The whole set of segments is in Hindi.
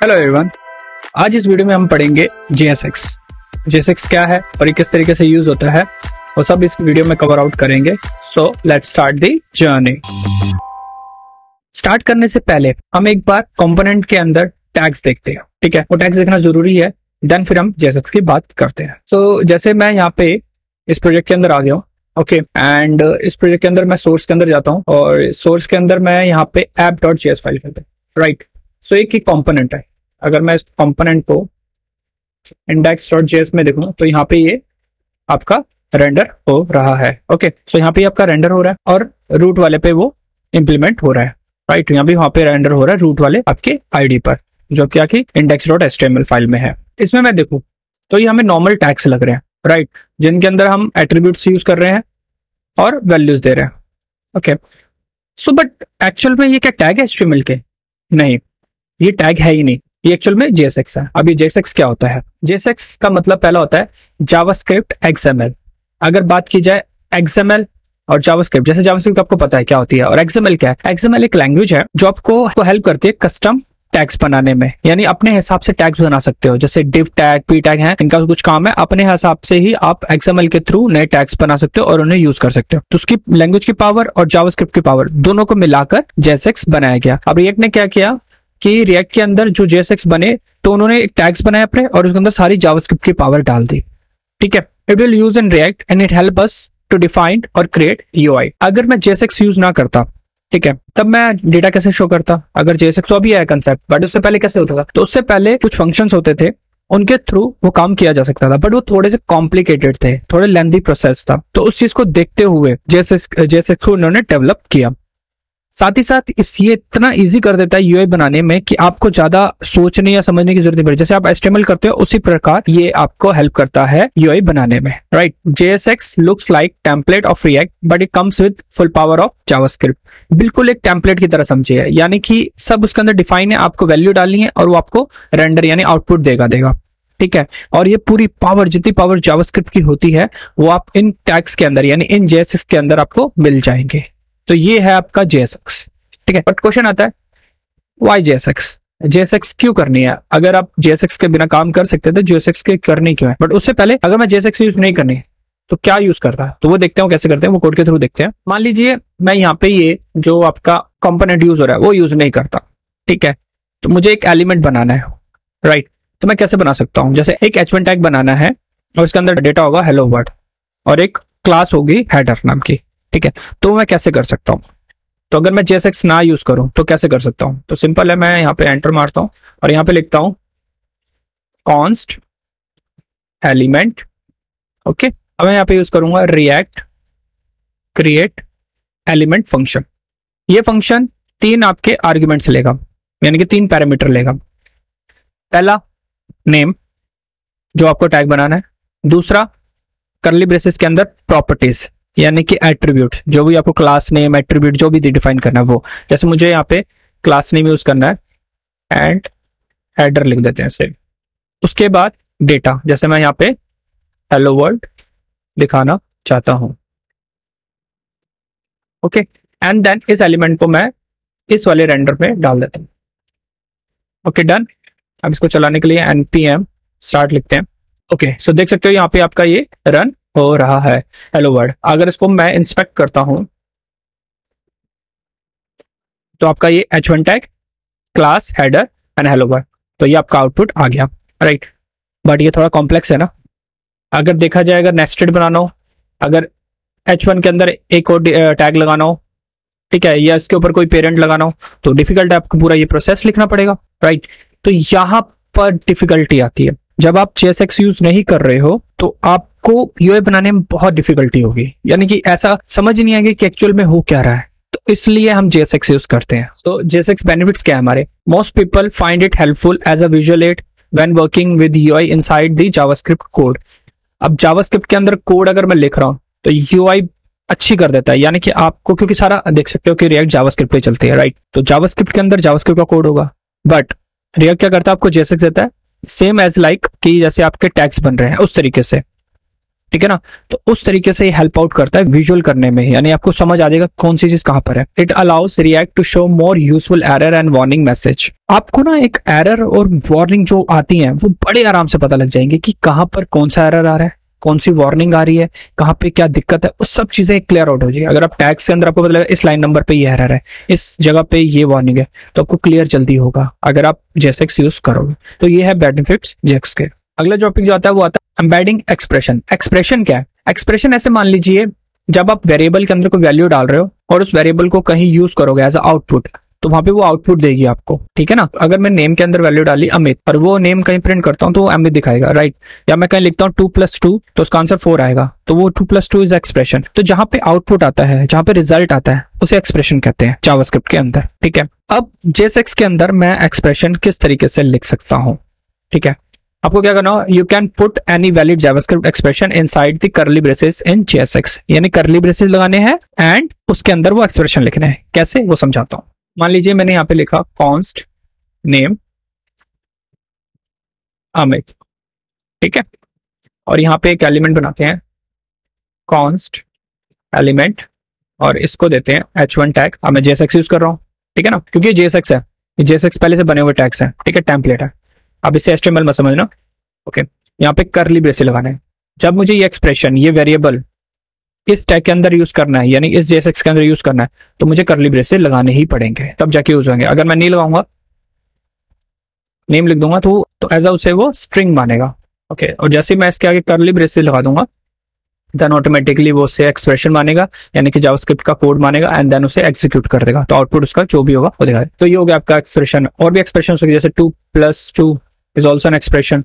हेलो एवरीवन, आज इस वीडियो में हम पढ़ेंगे JSX। JSX क्या है और ये किस तरीके से यूज होता है वो सब इस वीडियो में कवर आउट करेंगे। So let's start the journey. Start करने से पहले हम एक बार कंपोनेंट के अंदर टैग्स देखते हैं, ठीक है। वो टैग्स देखना जरूरी है, देन फिर हम JSX की बात करते हैं। सो जैसे मैं यहाँ पे इस प्रोजेक्ट के अंदर आ गया हूँ, ओके, एंड इस प्रोजेक्ट के अंदर मैं सोर्स के अंदर जाता हूँ और सोर्स के अंदर मैं यहाँ पे app.js फाइल करता हूँ, राइट। सो एक ही कंपोनेंट है। अगर मैं इस कंपोनेंट को index.js में देखूं तो यहाँ पे ये आपका रेंडर हो रहा है, ओके। सो यहाँ पे आपका रेंडर हो रहा है और रूट वाले पे वो इंप्लीमेंट हो रहा है, राइट। यहाँ भी वहां पे रेंडर हो रहा है रूट वाले आपके आईडी पर, जो क्या कि index.html फाइल में है। इसमें मैं देखूं तो ये हमें नॉर्मल टैग्स लग रहे हैं, राइट, जिनके अंदर हम एट्रीब्यूट्स यूज कर रहे हैं और वैल्यूज दे रहे हैं, ओके। सो बट एक्चुअल में ये क्या टैग है HTML के? नहीं, ये टैग है ही नहीं, ये एक्चुअल में JSX है। अब ये JSX क्या होता है? JSX का मतलब पहला होता है जावास्क्रिप्ट XML। अगर बात की जाए XML और जावास्क्रिप्ट, जैसे जावास्क्रिप्ट आपको पता है क्या होती है और XML क्या है? XML एक लैंग्वेज है जो आपको हेल्प करती है कस्टम टैग्स बनाने में, यानी अपने हिसाब से टैग्स बना सकते हो। जैसे div टैग, p टैग है, इनका कुछ काम है, अपने हिसाब से ही आप XML के थ्रू नए टैग्स बना सकते हो और उन्हें यूज कर सकते हो। तो उसकी लैंग्वेज की पावर और जावास्क्रिप्ट की पावर दोनों को मिलाकर JSX बनाया गया। अब रिएक्ट ने क्या किया कि रिएक्ट के अंदर जो JSX बने तो उन्होंने एक टैग्स बनाए अपने और उसके अंदर सारी जावास्क्रिप्ट की पावर डाल दी, ठीक है। It will use in React and it help us to define और क्रिएट UI। अगर मैं JSX यूज ना करता, ठीक है, तब मैं डेटा कैसे शो करता? अगर JSX तो अभी है कंसेप्ट, बट उससे पहले कैसे होता था? तो उससे पहले कुछ फंक्शंस होते थे, उनके थ्रू वो काम किया जा सकता था, बट वो थोड़े से कॉम्प्लिकेटेड थे, थोड़े लेंथी प्रोसेस था। तो उस चीज को देखते हुए JSX को उन्होंने डेवलप किया। साथ ही साथ ये इतना इजी कर देता है UI बनाने में कि आपको ज्यादा सोचने या समझने की जरूरत नहीं पड़ती। जैसे आप HTML करते हो उसी प्रकार ये आपको हेल्प करता है UI बनाने में, right. JSX looks like template of React but it comes with full power of JavaScript. बिल्कुल एक टेम्पलेट की तरह समझिए, यानी कि सब उसके अंदर डिफाइन है, आपको वैल्यू डालनी है और वो आपको रेंडर यानी आउटपुट देगा, ठीक है। और ये पूरी पावर, जितनी पावर जावास्क्रिप्ट की होती है वो आप इन टैग्स के अंदर यानी इन JSX के अंदर आपको मिल जाएंगे। तो ये है आपका JSX, ठीक है। बट क्वेश्चन आता है वाई JSX क्यों करनी है? अगर आप JSX के बिना काम कर सकते थे, JSX के करनी क्यों है? बट उससे पहले अगर मैं JSX यूज नहीं करनी तो क्या यूज करता है, तो वो देखते हैं कैसे करते हैं, वो कोड के थ्रू देखते हैं। मान लीजिए मैं यहाँ पे ये जो आपका कंपोनेंट यूज हो रहा है वो यूज नहीं करता, ठीक है, तो मुझे एक एलिमेंट बनाना है, राइट। तो मैं कैसे बना सकता हूँ? जैसे एक H1 टैग बनाना है और उसके अंदर डेटा होगा हेलो वर्ल्ड और एक क्लास होगी हेडर नाम की, ठीक है। तो मैं कैसे कर सकता हूँ? तो अगर मैं JSX ना यूज करूं तो कैसे कर सकता हूं? तो सिंपल है, मैं यहाँ पे एंटर मारता हूं और यहाँ पे लिखता हूं कॉन्स्ट एलिमेंट, ओके। अब मैं यहाँ पे यूज करूंगा रिएक्ट क्रिएट एलिमेंट फंक्शन। ये फंक्शन 3 आपके आर्ग्यूमेंट्स लेगा, यानी कि 3 पैरामीटर लेगा। पहला नेम जो आपको टैग बनाना है, दूसरा कर्ली ब्रेसेस के अंदर प्रॉपर्टीज यानी कि एट्रीब्यूट, जो भी आपको क्लास नेम एट्रीब्यूट जो भी डिफाइन करना है वो। जैसे मुझे यहाँ पे क्लास नेम यूज करना है एंड हेडर लिख देते हैं सिर्फ। उसके बाद डेटा, जैसे मैं यहाँ पे हेलो वर्ल्ड दिखाना चाहता हूं, ओके। एंड देन इस एलिमेंट को मैं इस वाले रेंडर में डाल देता हूं, ओके, डन। अब इसको चलाने के लिए npm स्टार्ट लिखते हैं, ओके। सो देख सकते हो यहाँ पे आपका ये रन हो रहा है हेलो वर्ल्ड। अगर इसको मैं इंस्पेक्ट करता हूं तो आपका ये H1 tag class header and hello world, तो ये आपका आउटपुट आ गया, राइट। बट ये थोड़ा कॉम्प्लेक्स है ना। अगर देखा जाए, अगर नेस्टेड बनाना हो, अगर H1 के अंदर एक और टैग लगाना हो, ठीक है, या इसके ऊपर कोई पेरेंट लगाना हो तो डिफिकल्ट है, आपको पूरा ये प्रोसेस लिखना पड़ेगा, राइट। तो यहां पर डिफिकल्टी आती है। जब आप JSX यूज नहीं कर रहे हो तो आपको UI बनाने में बहुत डिफिकल्टी होगी, यानी कि ऐसा समझ नहीं आएगी कि एक्चुअल में हो क्या रहा है। तो इसलिए हम JSX यूज करते हैं। तो JSX बेनिफिट्स क्या है हमारे? Most people find it helpful as a visual aid when working with UI inside the JavaScript code. अब जावास्क्रिप्ट के अंदर कोड अगर मैं लिख रहा हूं तो UI अच्छी कर देता है, यानी कि आपको, क्योंकि सारा देख सकते हो कि रिएक्ट जावास्क्रिप्ट पे चलती है, राइट। तो जावास्क्रिप्ट के अंदर जावास्क्रिप्ट का कोड होगा, बट रिएक्ट क्या करता है, आपको JSX देता है सेम एज लाइक कि जैसे आपके टैग्स बन रहे हैं उस तरीके से, ठीक है ना। तो उस तरीके से हेल्प आउट करता है विजुअल करने में, यानी आपको समझ आ जाएगा कौन सी चीज कहाँ पर है। It allows React to show more useful error and warning message. आपको ना एक एरर और वार्निंग जो आती है वो बड़े आराम से पता लग जाएंगे कि कहाँ पर कौन सा एरर आ रहा है, कौन सी वार्निंग आ रही है, कहाँ पे क्या दिक्कत है, वो सब चीजें क्लियर आउट हो जाएगी। अगर आप टैग्स के अंदर आपको पता लगा इस लाइन नंबर पे ये एरर है, इस जगह पे ये वार्निंग है, तो आपको क्लियर जल्दी होगा अगर आप जेएसएक्स यूज करोगे। तो ये है बेनिफिट्स जेएक्स के। अगला टॉपिक जो आता है वो आता है एम्बेडिंग एक्सप्रेशन। एक्सप्रेशन क्या है? एक्सप्रेशन ऐसे मान लीजिए जब आप वेरिएबल के अंदर कोई वैल्यू डाल रहे हो और उस वेरिएबल को कहीं यूज करोगे एज आउटपुट, तो वहां पे वो आउटपुट देगी आपको, ठीक है ना। अगर मैं नेम के अंदर वैल्यू डाली अमित और वो नेम कहीं प्रिंट करता हूँ तो वो अमित दिखाएगा, राइट। या मैं कहीं लिखता हूँ 2+2 तो उसका आंसर 4 आएगा, तो वो 2+2 इज एक्सप्रेशन। तो जहां पे आउटपुट आता है, जहां पे रिजल्ट आता है, उसे एक्सप्रेशन कहते हैं जावास्क्रिप्ट के अंदर, ठीक है। अब जेएसएक्स के अंदर मैं एक्सप्रेशन किस तरीके से लिख सकता हूँ, ठीक है। आपको क्या करना हो, you can put any valid JavaScript expression inside the curly braces in JSX, यानी कर्ली ब्रेसेस लगाने हैं एंड उसके अंदर वो एक्सप्रेशन लिखने हैं। कैसे, वो समझाता हूं। मान लीजिए मैंने यहां पे लिखा कॉन्स्ट नेम अमित, ठीक है, और यहां पे एक एलिमेंट बनाते हैं कॉन्स्ट एलिमेंट और इसको देते हैं h1 टैग। अब मैं जेएसएक्स यूज कर रहा हूं, ठीक है ना, क्योंकि ये जेएसएक्स है, ये जेएसएक्स पहले से बने हुए टैग्स हैं, ठीक है, टेम्पलेट है। अब इसे एचटीएमएल मत समझना, ओके। यहाँ पे कर्ली ब्रेसेस लगाने हैं। जब मुझे ये एक्सप्रेशन, ये वेरिएबल इस टैग के अंदर यूज करना है, यानी इस जेएसएक्स के अंदर यूज करना है, तो मुझे कर्ली ब्रेसेस लगाने ही पड़ेंगे, तब जाके यूज होंगे। अगर मैं नहीं लगाऊंगा, नेम लिख दूंगा तो एज उसे वो स्ट्रिंग मानेगा, ओके। और जैसे मैं इसके आगे कर्ली ब्रेसेस लगा दूंगा देन ऑटोमेटिकली वो उसे एक्सप्रेशन मानेगा, यानी कि जावास्क्रिप्ट का कोड मानेगा एंड देन उसे एग्जीक्यूट कर देगा, तो आउटपुट उसका जो भी होगा वो दिखाएगा। तो ये हो गया आपका एक्सप्रेशन। और भी एक्सप्रेशन हो सकते जैसे 2+2 इज ऑल्सो एन एक्सप्रेशन,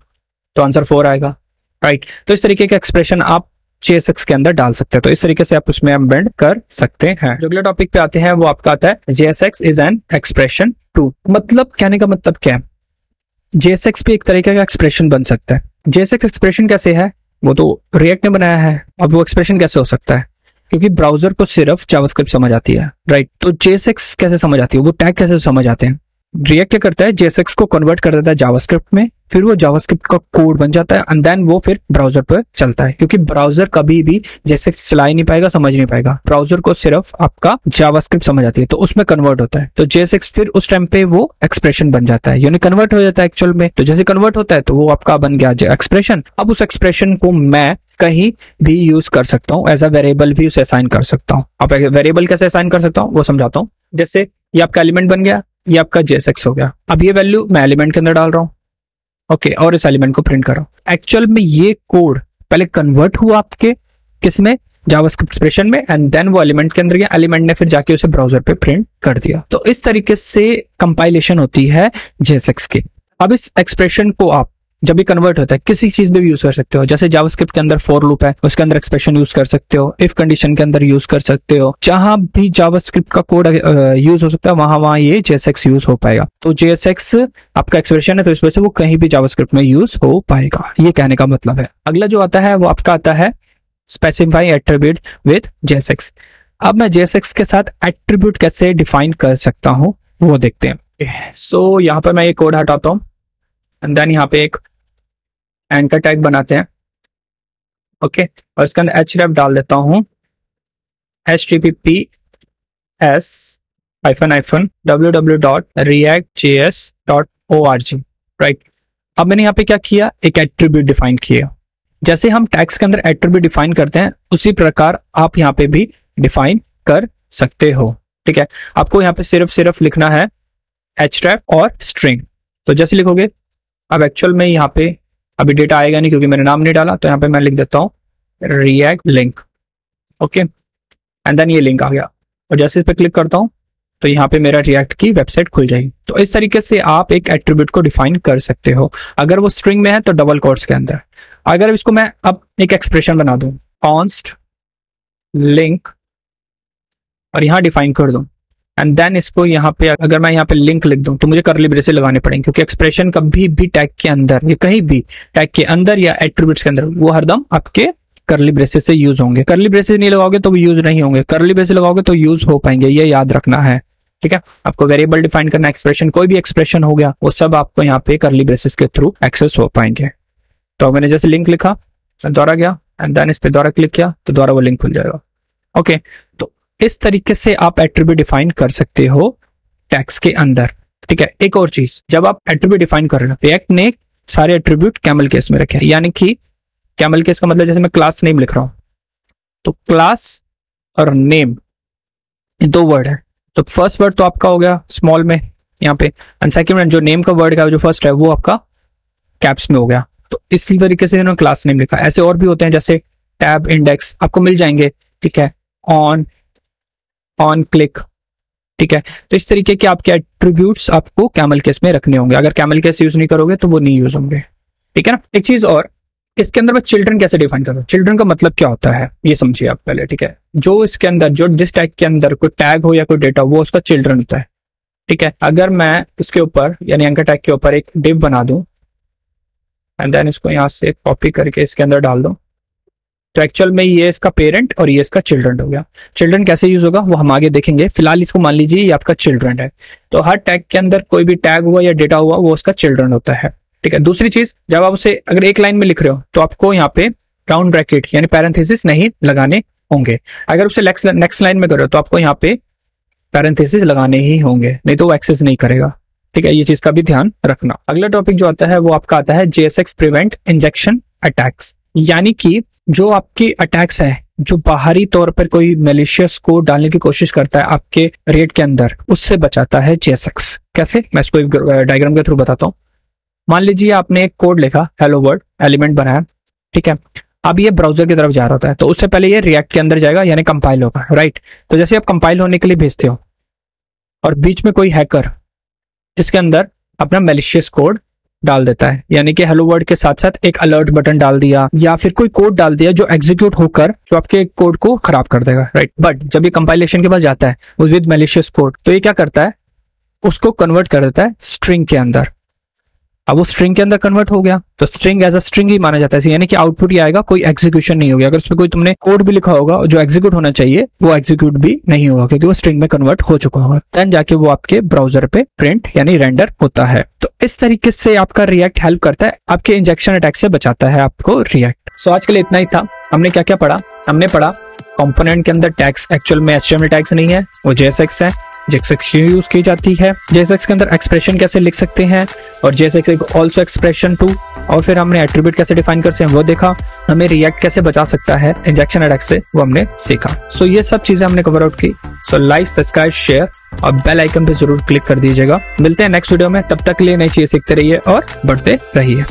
तो आंसर 4 आएगा, राइट। तो इस तरीके के एक्सप्रेशन आप जेएसएक्स के अंदर डाल सकते हैं, तो इस तरीके से आप उसमें एम्बेड कर सकते हैं। जो अगला टॉपिक पे आते हैं वो आपका आता है JSX is an expression too. मतलब कहने का मतलब क्या है, जेएसएक्स भी एक तरीके का एक्सप्रेशन बन सकता है। जेएसएक्स एक्सप्रेशन कैसे है, वो तो रिएक्ट ने बनाया है, अब वो एक्सप्रेशन कैसे हो सकता है, क्योंकि ब्राउजर को सिर्फ जावास्क्रिप्ट समझ आती है, राइट। तो जेएसएक्स कैसे समझ आती है, वो टैग कैसे समझ आते हैं। रिएक्ट क्या करता है, जेएसएक्स को कन्वर्ट कर देता है जावास्क्रिप्ट में, फिर वो जावास्क्रिप्ट का कोड बन जाता है एंड देन वो फिर ब्राउजर पर चलता है, क्योंकि ब्राउजर कभी भी जेएसएक्स चला ही नहीं पाएगा, समझ नहीं पाएगा। ब्राउजर को सिर्फ आपका जावास्क्रिप्ट समझ आती है, तो उसमें कन्वर्ट होता है। तो जेएसएक्स फिर उस टाइम पे वो एक्सप्रेशन बन जाता है, यानी कन्वर्ट हो जाता है एक्चुअल में। तो जैसे कन्वर्ट होता है तो वो आपका बन गया एक्सप्रेशन। अब उस एक्सप्रेशन को मैं कहीं भी यूज कर सकता हूँ, एज अ वेरिएबल भी उसे असाइन कर सकता हूँ। अब वेरिएबल कैसे असाइन कर सकता हूँ वो समझाता हूँ। जैसे ये आपका एलिमेंट बन गया, ये आपका जेएसएक्स हो गया। अब ये वैल्यू मैं एलिमेंट के अंदर डाल रहा हूँ, ओके, और इस एलिमेंट को प्रिंट कर रहा हूँ। एक्चुअल में ये कोड पहले कन्वर्ट हुआ आपके किसमें, जावास्क्रिप्ट एक्सप्रेशन में, एंड देन वो एलिमेंट के अंदर गया, एलिमेंट ने फिर जाके उसे ब्राउजर पे प्रिंट कर दिया। तो इस तरीके से कंपाइलेशन होती है जेएसएक्स की। अब इस एक्सप्रेशन को आप जब भी कन्वर्ट होता है किसी चीज में भी यूज कर सकते हो। जैसे जावास्क्रिप्ट के अंदर फॉर लूप है, उसके अंदर एक्सप्रेशन यूज कर सकते हो, इफ कंडीशन के अंदर यूज कर सकते हो। जहां भी जावास्क्रिप्ट का कोड यूज हो सकता है वहां ये जेएसएक्स यूज हो पाएगा। तो जेएसएक्स आपका एक्सप्रेशन है, तो इस वजह से वो कहीं भी जावास्क्रिप्ट में यूज हो पाएगा, ये कहने का मतलब है। अगला जो आता है वो आपका आता है स्पेसिफाई एट्रीब्यूट विद जेएसएक्स। अब मैं जेएसएक्स के साथ एट्रीब्यूट कैसे डिफाइन कर सकता हूं वो देखते हैं। सो यहाँ पर मैं ये कोड हटाता हूँ एंड देन यहाँ पे एक एंकर टैग बनाते हैं, ओके, और इसके अंदर href डाल देता हूं https://www.reactjs.org, राइट। अब मैंने यहाँ पे क्या किया, एक एट्रीब्यूट डिफाइन किया। जैसे हम टैग्स के अंदर एट्रीब्यूट डिफाइन करते हैं उसी प्रकार आप यहाँ पे भी डिफाइन कर सकते हो, ठीक है। आपको यहाँ पे सिर्फ लिखना है href और स्ट्रिंग। तो जैसे लिखोगे, अब एक्चुअल में यहाँ पे अभी डेटा आएगा नहीं क्योंकि मैंने नाम नहीं डाला, तो यहाँ पे मैं लिख देता हूँ React link, okay, and then ये लिंक आ गया। और जैसे इस पे क्लिक करता हूँ तो यहाँ पे मेरा रिएक्ट की वेबसाइट खुल जाएगी। तो इस तरीके से आप एक एट्रीब्यूट को डिफाइन कर सकते हो। अगर वो स्ट्रिंग में है तो डबल कोट्स के अंदर। अगर इसको मैं अब एक एक्सप्रेशन बना दूं, कॉन्स्ट लिंक, और यहाँ डिफाइन कर दूं एंड देन इसको यहाँ पे अगर मैं यहाँ पे लिंक लिख दूं तो मुझे कर्ली ब्रेसेस लगाने पड़ेंगे, क्योंकि एक्सप्रेशन कभी भी टैग के अंदर या कहीं भी टैग के अंदर या एट्रीब्यूट्स के अंदर वो हरदम आपके कर्ली ब्रेसेस से यूज होंगे। कर्ली ब्रेसेस नहीं लगाओगे तो वो यूज नहीं होंगे, कर्ली ब्रेसेस लगाओगे तो यूज हो पाएंगे, ये याद रखना है, ठीक है। आपको वेरिएबल डिफाइन करना, एक्सप्रेशन कोई भी एक्सप्रेशन हो गया वो सब आपको यहाँ पे कर्ली ब्रेसेस के थ्रू एक्सेस हो पाएंगे। तो मैंने जैसे लिंक लिखा, दोहरा गया, एंड देन इस पे दोबारा क्लिक किया तो दोबारा वो लिंक खुल जाएगा। ओके, तो इस तरीके से आप एट्रीब्यूट डिफाइन कर सकते हो टैग्स के अंदर। ठीक है, एक और चीज, जब आप एट्रीब्यूट डिफाइन कर रहे हो, रिएक्ट ने सारे एट्रीब्यूट कैमल केस में रखे हैं, यानी कि कैमल केस का मतलब जैसे मैं क्लास नेम लिख रहा हूं तो क्लास और नेम दो वर्ड है, तो फर्स्ट वर्ड तो आपका हो गया स्मॉल में यहाँ पे, एंड सेकंड जो नेम का वर्ड का जो फर्स्ट है वो आपका कैप्स में हो गया। तो इसी तरीके से इन्होंने क्लास नेम लिखा। ऐसे और भी होते हैं जैसे टैब, इंडेक्स आपको मिल जाएंगे। ठीक है, ऑन क्लिक। ठीक है, तो इस तरीके के आपके एट्रीब्यूट्स आपको कैमल केस में रखने होंगे। अगर कैमल केस यूज नहीं करोगे तो वो नहीं यूज होंगे। ठीक है ना। एक चीज और, इसके अंदर मैं चिल्ड्रन कैसे डिफाइन कर रहा हूँ, चिल्ड्रन का मतलब क्या होता है ये समझिए आप पहले। ठीक है, जो इसके अंदर जो जिस टैग के अंदर कोई टैग हो या कोई डेटा वो उसका चिल्ड्रन होता है। ठीक है, अगर मैं इसके ऊपर यानी एंकर टैग के ऊपर एक डिव बना दूं एंड देन इसको यहां से कॉपी करके इसके अंदर डाल दूं, तो एक्चुअल में ये इसका पेरेंट और ये इसका चिल्ड्रन हो गया। चिल्ड्रन कैसे यूज होगा वो हम आगे देखेंगे, फिलहाल इसको मान लीजिए ये आपका चिल्ड्रन है। तो हर टैग के अंदर कोई भी टैग हुआ या डेटा हुआ वो उसका चिल्ड्रन होता है। ठीक है, दूसरी चीज, जब आप उसे अगर एक लाइन में लिख रहे हो तो आपको यहाँ पे राउंड ब्रैकेट यानी पैरेंथेसिस नहीं लगाने होंगे। अगर उसे नेक्स्ट लाइन में करो तो आपको यहाँ पे पैरेंथेसिस लगाने ही होंगे, नहीं तो वो एक्सेस नहीं करेगा। ठीक है, ये चीज का भी ध्यान रखना। अगला टॉपिक जो आता है वो आपका आता है JSX प्रिवेंट इंजेक्शन अटैक्स, यानी कि जो आपकी अटैक्स है जो बाहरी तौर पर कोई मैलिशियस कोड डालने की कोशिश करता है आपके रेट के अंदर, उससे बचाता है JSX। कैसे, मैं इसको एक डायग्राम के थ्रू बताता हूँ। मान लीजिए आपने एक कोड लिखा, हेलो वर्ल्ड एलिमेंट बनाया। ठीक है, अब ये ब्राउजर की तरफ जा रहा होता है तो उससे पहले ये रिएक्ट के अंदर जाएगा यानी कंपाइल होगा। राइट, तो जैसे आप कंपाइल होने के लिए भेजते हो और बीच में कोई हैकर इसके अंदर अपना मैलिशियस कोड डाल देता है, यानी कि हेलो वर्ल्ड के साथ साथ एक अलर्ट बटन डाल दिया या फिर कोई कोड डाल दिया जो एग्जीक्यूट होकर जो आपके कोड को खराब कर देगा। राइट, बट जब ये कंपाइलेशन के पास जाता है विद मैलिशियस कोड तो ये क्या करता है, उसको कन्वर्ट कर देता है स्ट्रिंग के अंदर। अब वो स्ट्रिंग के अंदर कन्वर्ट हो गया तो स्ट्रिंग एज अ स्ट्रिंग ही माना जाता है, यानी कि आउटपुट ही आएगा, कोई एग्जीक्यूशन नहीं होगा। अगर उसमें कोई तुमने कोड भी लिखा होगा जो एग्जीक्यूट होना चाहिए वो एग्जीक्यूट भी नहीं होगा क्योंकि वो स्ट्रिंग में कन्वर्ट हो चुका होगा। देन जाके वो आपके ब्राउजर पे प्रिंट यानी रेंडर होता है। तो इस तरीके से आपका रिएक्ट हेल्प करता है, आपके इंजेक्शन अटैक से बचाता है आपको रिएक्ट। सो आज के लिए इतना ही था। हमने क्या क्या पढ़ा, हमने पढ़ा कंपोनेंट के अंदर टैग्स एक्चुअल में HTML टैग्स नहीं है, वो JSX है। JSX यूज की जाती है। JSX के अंदर एक्सप्रेशन कैसे लिख सकते हैं और JSX एक ऑल्सो एक्सप्रेशन टू, और फिर हमने एट्रीब्यूट कैसे डिफाइन कर सकते हैं वो देखा। हमें रिएक्ट कैसे बचा सकता है इंजेक्शन अटैक से वो हमने सीखा। सो ये सब चीजें हमने कवर आउट की। सो लाइक, सब्सक्राइब, शेयर और बेल आइकन पे जरूर क्लिक कर दीजिएगा। मिलते हैं नेक्स्ट वीडियो में, तब तक के लिए नई चीजें सीखते रहिए और बढ़ते रहिए।